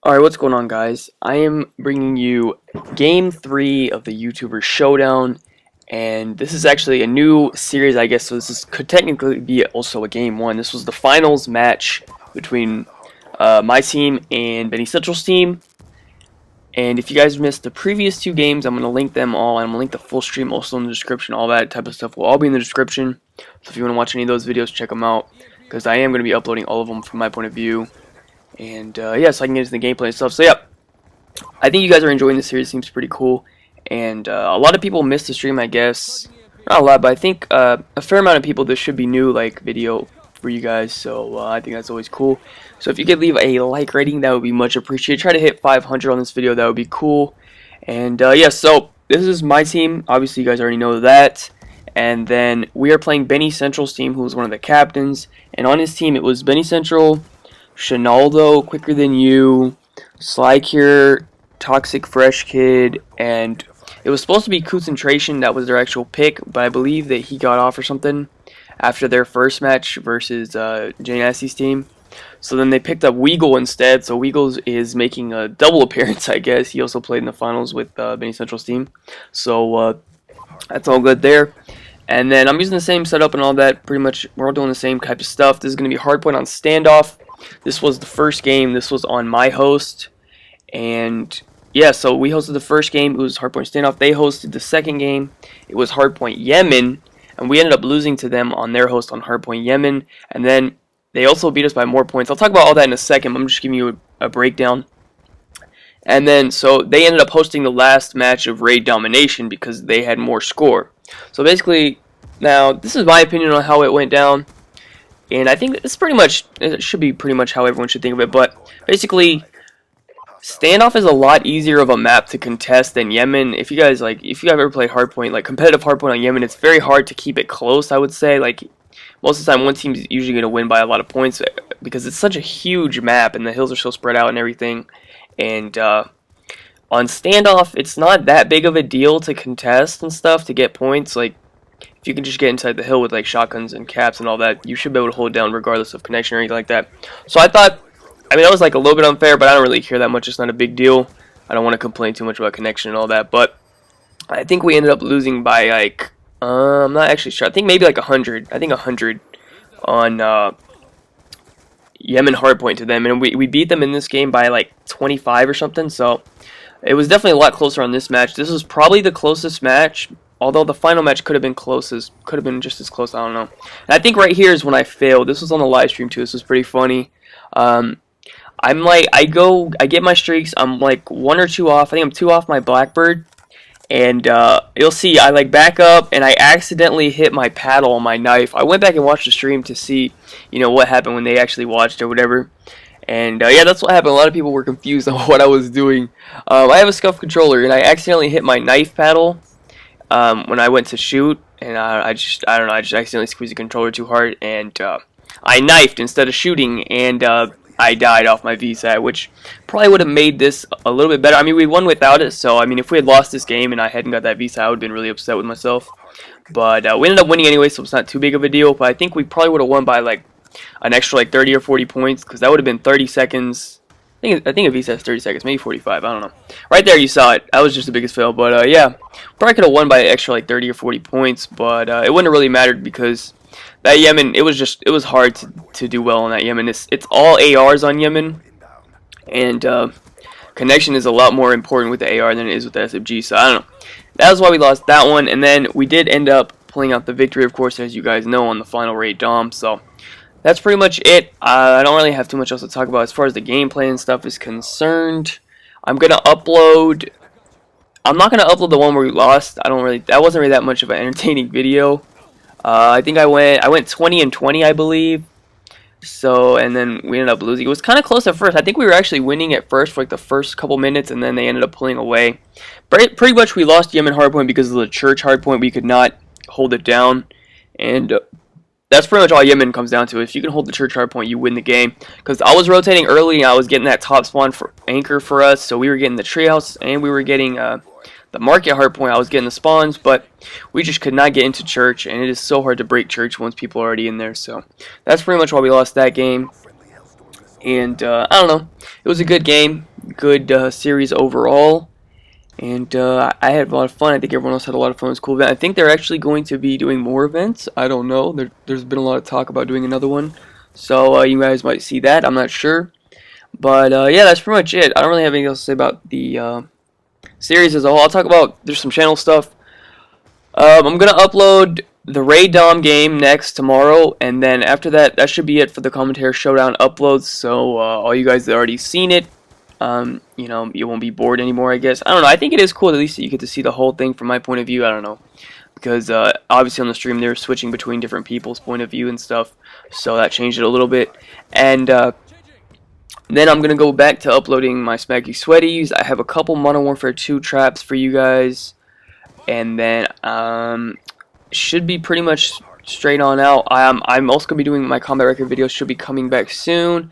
Alright, what's going on, guys? I am bringing you Game 3 of the YouTuber Showdown, and this is actually a new series, I guess, so could technically be also a Game 1. This was the finals match between my team and Benny Central's team, and if you guys missed the previous two games, I'm going to link them all, and I'm going to link the full stream also in the description. All that type of stuff will all be in the description, so if you want to watch any of those videos, check them out, because I am going to be uploading all of them from my point of view. And yeah, so I can get into the gameplay and stuff. So yeah, I think you guys are enjoying this series. It seems pretty cool. And a lot of people missed the stream, I guess. Not a lot, but I think a fair amount of people, this should be new like video for you guys. So I think that's always cool. So if you could leave a like rating, that would be much appreciated. Try to hit 500 on this video. That would be cool. And yeah, so this is my team. Obviously, you guys already know that. And then we are playing Benny Central's team, who was one of the captains. And on his team, it was Benny Central, Shinaldo, Quicker Than You, Sly Cure, Toxic Fresh Kid, and it was supposed to be Concentration. That was their actual pick, but I believe that he got off or something after their first match versus Jay Nasty's team. So then they picked up Weagal instead. So Weagal is making a double appearance, I guess. He also played in the finals with Benny Central's team. So that's all good there. And then I'm using the same setup and all that. Pretty much we're all doing the same type of stuff. This is going to be Hardpoint on Standoff. This was the first game. This was on my host. And yeah, so we hosted the first game. It was Hardpoint Standoff. They hosted the second game. It was Hardpoint Yemen. And we ended up losing to them on their host on Hardpoint Yemen. And then they also beat us by more points. I'll talk about all that in a second. I'm just giving you a breakdown. And then, so they ended up hosting the last match of Raid Domination because they had more score. So basically, now, this is my opinion on how it went down. And I think it's pretty much, it should be pretty much how everyone should think of it. But basically, Standoff is a lot easier of a map to contest than Yemen. If you guys ever played Hardpoint, like competitive Hardpoint on Yemen, it's very hard to keep it close, I would say. Like, most of the time, one team's usually going to win by a lot of points because it's such a huge map and the hills are so spread out and everything. And on Standoff, it's not that big of a deal to contest and stuff to get points. Like, if you can just get inside the hill with like shotguns and caps and all that, you should be able to hold it down regardless of connection or anything like that. So I thought, I mean, that was like a little bit unfair, but I don't really care that much. It's not a big deal. I don't want to complain too much about connection and all that. But I think we ended up losing by like, I'm not actually sure. I think maybe like 100. I think 100 on Yemen Hardpoint to them. And we beat them in this game by like 25 or something. So it was definitely a lot closer on this match. This was probably the closest match. Although the final match could have been just as close, I don't know. And I think right here is when I failed. This was on the live stream too. This was pretty funny. I'm like, I get my streaks. I'm like 1 or 2 off. I think I'm 2 off my Blackbird. And you'll see, I like back up and I accidentally hit my paddle on my knife. I went back and watched the stream to see, you know, what happened when they actually watched or whatever. And yeah, that's what happened. A lot of people were confused on what I was doing. I have a scuff controller and I accidentally hit my knife paddle when I went to shoot, and I don't know, I just accidentally squeezed the controller too hard, and I knifed instead of shooting, and I died off my VSAT, which probably would have made this a little bit better. I mean, we won without it, so I mean, if we had lost this game and I hadn't got that VSAT, I would have been really upset with myself. But we ended up winning anyway, so it's not too big of a deal. But I think we probably would have won by like an extra like 30 or 40 points, because that would have been 30 seconds. I think a VSAT is 30 seconds, maybe 45, I don't know. Right there, you saw it. That was just the biggest fail, but yeah. Probably could have won by an extra like 30 or 40 points, but it wouldn't have really mattered because that Yemen, it was hard to do well on that Yemen. It's all ARs on Yemen, and connection is a lot more important with the AR than it is with the SMG, so I don't know. That was why we lost that one, and then we did end up pulling out the victory, of course, as you guys know, on the final Raid Dom, so that's pretty much it. I don't really have too much else to talk about as far as the gameplay and stuff is concerned. I'm not gonna upload the one where we lost. That wasn't really that much of an entertaining video. I think I went 20 and 20, I believe. So, and then we ended up losing. It was kind of close at first. I think we were actually winning at first for like the first couple minutes, and then they ended up pulling away. Pretty much we lost Yemen Hardpoint because of the church Hardpoint. We could not hold it down, and that's pretty much all Yemen comes down to. If you can hold the church hardpoint, you win the game. Because I was rotating early, and I was getting that top spawn for anchor for us. So we were getting the treehouse, and we were getting the market hardpoint. I was getting the spawns, but we just could not get into church. And it is so hard to break church once people are already in there. So that's pretty much why we lost that game. And I don't know. It was a good game. good series overall. And I had a lot of fun. I think everyone else had a lot of fun. It was a cool event. I think they're actually going to be doing more events. I don't know. There's been a lot of talk about doing another one. So you guys might see that. I'm not sure. But yeah, that's pretty much it. I don't really have anything else to say about the series as a whole. I'll talk about, there's some channel stuff. I'm going to upload the Raid Dom game next tomorrow. And then after that, that should be it for the Commentary Showdown uploads. So all you guys that already seen it, you know, you won't be bored anymore, I guess. I don't know. I think it is cool at least that you get to see the whole thing from my point of view. I don't know. Because obviously on the stream they're switching between different people's point of view and stuff. So that changed it a little bit. And then I'm going to go back to uploading my Smacky Sweaties. I have a couple Modern Warfare 2 traps for you guys. And then should be pretty much straight on out. I'm also going to be doing my combat record videos. Should be coming back soon.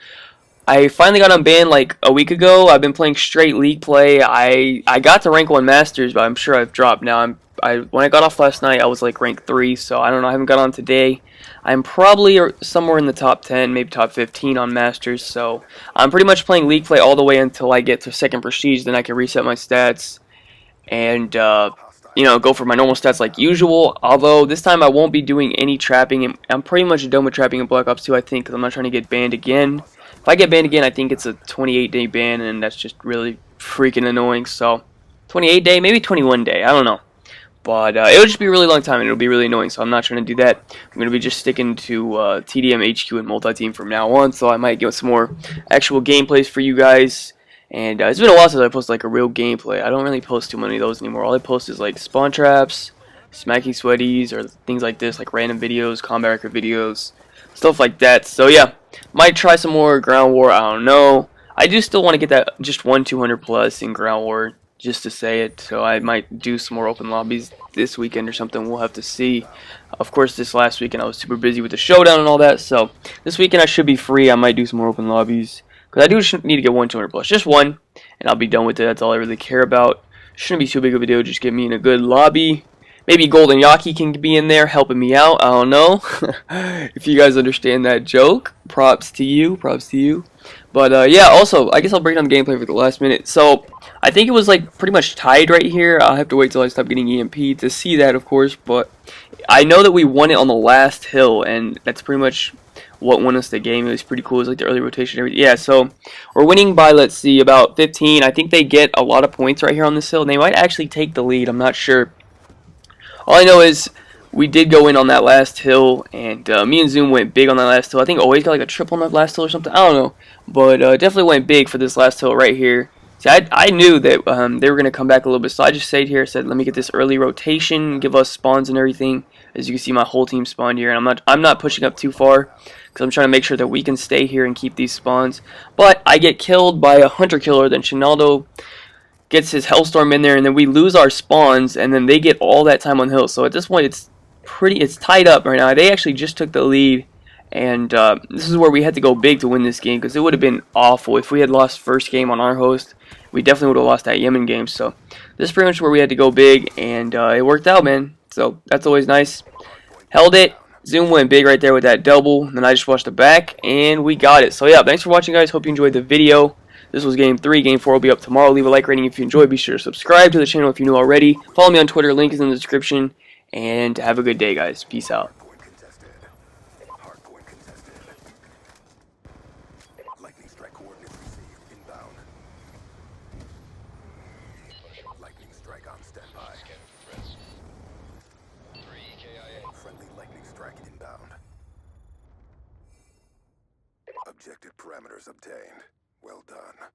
I finally got unbanned like a week ago. I've been playing straight league play. I got to rank 1 Masters, but I'm sure I've dropped now. When I got off last night, I was like rank 3, so I don't know. I haven't got on today. I'm probably somewhere in the top 10, maybe top 15 on Masters, so I'm pretty much playing league play all the way until I get to 2nd Prestige. Then I can reset my stats and you know, go for my normal stats like usual. Although this time I won't be doing any trapping. I'm pretty much done with trapping in Black Ops 2, I think, because I'm not trying to get banned again. If I get banned again, I think it's a 28-day ban, and that's just really freaking annoying. So, 28-day, maybe 21-day, I don't know. But it'll just be a really long time, and it'll be really annoying, so I'm not trying to do that. I'm going to be just sticking to TDM, HQ, and multi-team from now on, so I might get some more actual gameplays for you guys. And it's been a while since I posted like a real gameplay. I don't really post too many of those anymore. All I post is like spawn traps, smacking sweaties, or things like this, like random videos, combat record videos, stuff like that. So yeah, might try some more ground war. I don't know. I do still want to get that just 200 plus in ground war, just to say it. So I might do some more open lobbies this weekend or something. We'll have to see. Of course, this last weekend I was super busy with the showdown and all that. So this weekend I should be free. I might do some more open lobbies. Because I do need to get 200 plus. Just one, and I'll be done with it. That's all I really care about. Shouldn't be too big of a video. Just get me in a good lobby. Maybe Golden Yaki can be in there helping me out. I don't know. If you guys understand that joke, props to you. Props to you. But yeah, also, I guess I'll break down the gameplay for the last minute. So, I think it was like pretty much tied right here. I'll have to wait till I stop getting EMP to see that, of course. But I know that we won it on the last hill, and that's pretty much what won us the game. It was pretty cool. It was like the early rotation and everything. Yeah, so we're winning by, let's see, about 15. I think they get a lot of points right here on this hill, and they might actually take the lead. I'm not sure. All I know is we did go in on that last hill, and me and Zoom went big on that last hill. I think always got like a triple on that last hill or something. I don't know, but definitely went big for this last hill right here. See, I knew that they were going to come back a little bit, so I just stayed here, said, let me get this early rotation, give us spawns and everything. As you can see, my whole team spawned here, and I'm not pushing up too far, because I'm trying to make sure that we can stay here and keep these spawns. But I get killed by a hunter killer, then Shinaldo gets his Hellstorm in there, and then we lose our spawns, and then they get all that time on hill. So at this point, it's tied up right now. They actually just took the lead, and this is where we had to go big to win this game, because it would have been awful if we had lost first game on our host. We definitely would have lost that Yemen game. So this is pretty much where we had to go big, and it worked out, man. So that's always nice. Held it. Zoom went big right there with that double. Then I just watched the back, and we got it. So yeah, thanks for watching, guys. Hope you enjoyed the video. This was Game 3. Game 4 will be up tomorrow. Leave a like rating if you enjoyed. Be sure to subscribe to the channel if you new already. Follow me on Twitter. Link is in the description. And have a good day, guys. Peace out. Hardpoint contested. Lightning strike coordinates received inbound. Lightning strike on standby. Friendly lightning strike inbound. Objective parameters obtained. Well done.